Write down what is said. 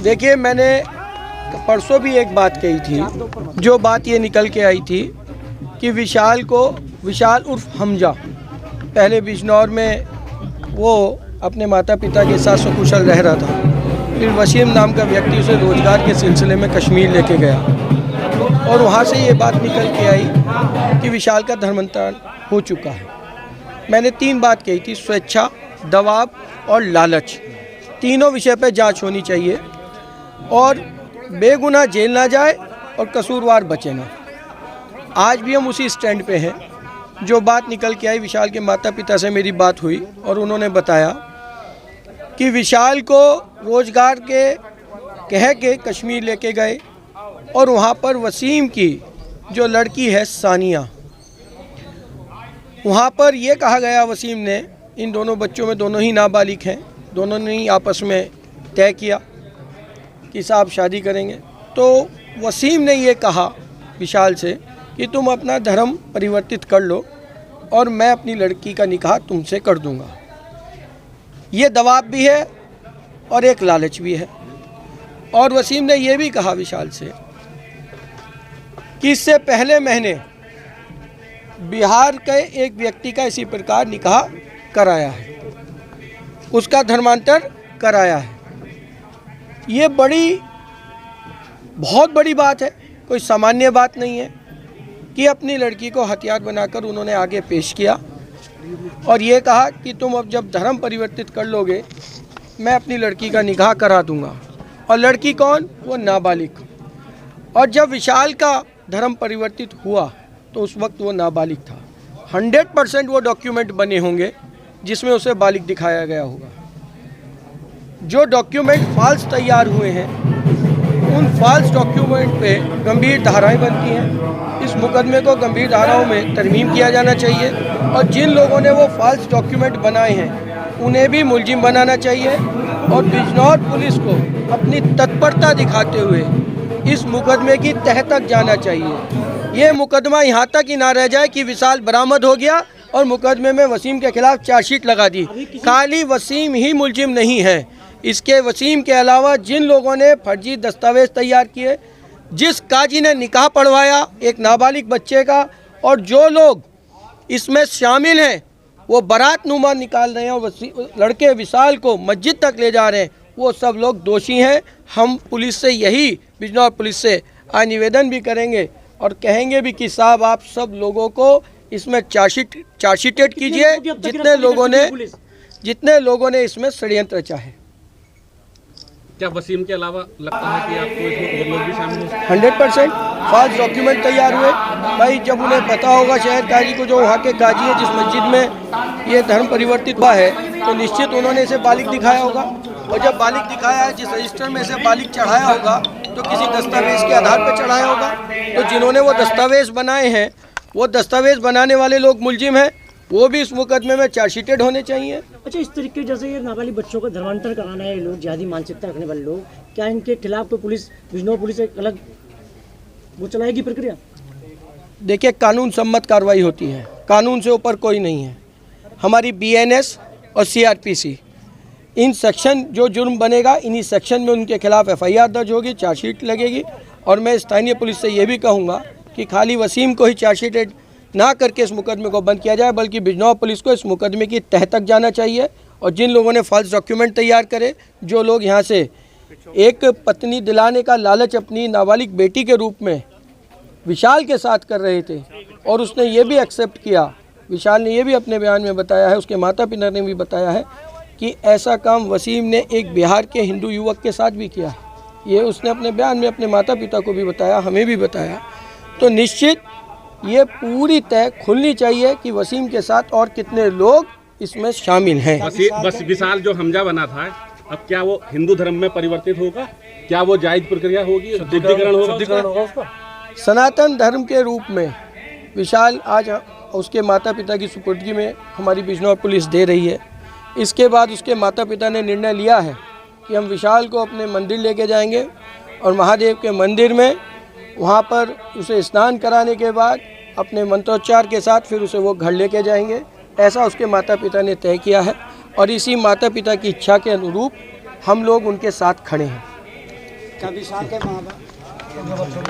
देखिए, मैंने परसों भी एक बात कही थी। जो बात ये निकल के आई थी कि विशाल उर्फ हमजा पहले बिजनौर में वो अपने माता पिता के साथ सकुशल रह रहा था। फिर वसीम नाम का व्यक्ति उसे रोजगार के सिलसिले में कश्मीर लेके गया और वहाँ से ये बात निकल के आई कि विशाल का धर्मांतरण हो चुका है। मैंने 3 बात कही थी: स्वेच्छा, दबाव और लालच। तीनों विषय पर जांच होनी चाहिए और बेगुनाह जेल ना जाए और कसूरवार बचे ना। आज भी हम उसी स्टैंड पे हैं। जो बात निकल के आई, विशाल के माता पिता से मेरी बात हुई और उन्होंने बताया कि विशाल को रोजगार के कह के कश्मीर लेके गए और वहाँ पर वसीम की जो लड़की है सानिया, वहाँ पर ये कहा गया वसीम ने, इन दोनों बच्चों में दोनों ही नाबालिग हैं, दोनों ने ही आपस में तय किया कि साहब शादी करेंगे। तो वसीम ने ये कहा विशाल से कि तुम अपना धर्म परिवर्तित कर लो और मैं अपनी लड़की का निकाह तुमसे कर दूंगा। ये दबाव भी है और एक लालच भी है। और वसीम ने यह भी कहा विशाल से कि इससे पहले महीने बिहार के एक व्यक्ति का इसी प्रकार निकाह कराया है, उसका धर्मांतर कराया है। ये बहुत बड़ी बात है, कोई सामान्य बात नहीं है कि अपनी लड़की को हथियार बनाकर उन्होंने आगे पेश किया और ये कहा कि तुम अब जब धर्म परिवर्तित कर लोगे मैं अपनी लड़की का निकाह करा दूंगा। और लड़की कौन? वो नाबालिग। और जब विशाल का धर्म परिवर्तित हुआ तो उस वक्त वो नाबालिग था। 100% वो डॉक्यूमेंट बने होंगे जिसमें उसे बालिग दिखाया गया होगा। जो डॉक्यूमेंट फॉल्स तैयार हुए हैं उन फॉल्स डॉक्यूमेंट पे गंभीर धाराएं बनती हैं। इस मुकदमे को गंभीर धाराओं में तरमीम किया जाना चाहिए और जिन लोगों ने वो फॉल्स डॉक्यूमेंट बनाए हैं उन्हें भी मुलजिम बनाना चाहिए और बिजनौर पुलिस को अपनी तत्परता दिखाते हुए इस मुकदमे की तह तक जाना चाहिए। ये मुकदमा यहाँ तक ही ना रह जाए कि विशाल बरामद हो गया और मुकदमे में वसीम के खिलाफ चार्जशीट लगा दी। खाली वसीम ही मुलजिम नहीं है, इसके वसीम के अलावा जिन लोगों ने फर्जी दस्तावेज तैयार किए, जिस काजी ने निकाह पढ़वाया एक नाबालिग बच्चे का, और जो लोग इसमें शामिल हैं वो बारात नुमा निकाल रहे हैं और लड़के विशाल को मस्जिद तक ले जा रहे हैं, वो सब लोग दोषी हैं। हम पुलिस से यही, बिजनौर पुलिस से निवेदन भी करेंगे और कहेंगे भी कि साहब आप सब लोगों को इसमें चार्जशीटेड कीजिए जितने लोगों ने इसमें षड्यंत्र रचा है। क्या वसीम के अलावा लगता है कि आपको इसमें और लोग भी शामिल हो? 100% फॉल्स डॉक्यूमेंट तैयार हुए। भाई जब उन्हें पता होगा शहर काजी को, जो वहाँ के काजी है जिस मस्जिद में ये धर्म परिवर्तित हुआ है, तो निश्चित उन्होंने इसे बालिग दिखाया होगा और जब बालिग दिखाया है, जिस रजिस्टर में इसे बालिग चढ़ाया होगा तो किसी दस्तावेज के आधार पर चढ़ाया होगा। तो जिन्होंने वो दस्तावेज बनाए हैं वो दस्तावेज बनाने वाले लोग मुलजिम हैं, वो भी इस मुकदमे में चार्जशीटेड होने चाहिए। अच्छा, इस तरीके जैसे ये नाबालिग बच्चों का धर्मांतर कराना है, लोग जिहादी मानसिकता रखने वाले लोग, क्या इनके खिलाफ तो बिजनौर पुलिस एक अलग वो चलाएगी प्रक्रिया? देखिए, कानून सम्मत कार्रवाई होती है, कानून से ऊपर कोई नहीं है। हमारी BNS और CRPC इन सेक्शन जो जुर्म बनेगा इन्हीं सेक्शन में उनके खिलाफ FIR दर्ज होगी, चार्जशीट लगेगी। और मैं स्थानीय पुलिस से ये भी कहूँगा कि खाली वसीम को ही चार्जशीटेड ना करके इस मुकदमे को बंद किया जाए, बल्कि बिजनौर पुलिस को इस मुकदमे की तह तक जाना चाहिए। और जिन लोगों ने फॉल्स डॉक्यूमेंट तैयार करे, जो लोग यहाँ से एक पत्नी दिलाने का लालच अपनी नाबालिग बेटी के रूप में विशाल के साथ कर रहे थे और उसने ये भी एक्सेप्ट किया, विशाल ने ये भी अपने बयान में बताया है, उसके माता पिता ने भी बताया है कि ऐसा काम वसीम ने एक बिहार के हिंदू युवक के साथ भी किया है। ये उसने अपने बयान में अपने माता पिता को भी बताया, हमें भी बताया। तो निश्चित ये पूरी तय खुलनी चाहिए कि वसीम के साथ और कितने लोग इसमें शामिल हैं। बस विशाल जो हमजा बना था, अब क्या वो हिंदू धर्म में परिवर्तित होगा? क्या वो जायज प्रक्रिया होगी? शुद्धिकरण होगा उसका? सनातन धर्म के रूप में विशाल आज उसके माता पिता की सुपुर्दगी में हमारी बिजनौर पुलिस दे रही है। इसके बाद उसके माता पिता ने निर्णय लिया है कि हम विशाल को अपने मंदिर लेके जाएंगे और महादेव के मंदिर में वहाँ पर उसे स्नान कराने के बाद अपने मंत्रोच्चार के साथ फिर उसे वो घर लेके जाएंगे। ऐसा उसके माता पिता ने तय किया है और इसी माता पिता की इच्छा के अनुरूप हम लोग उनके साथ खड़े हैं। क्या विशाल के माँ बाप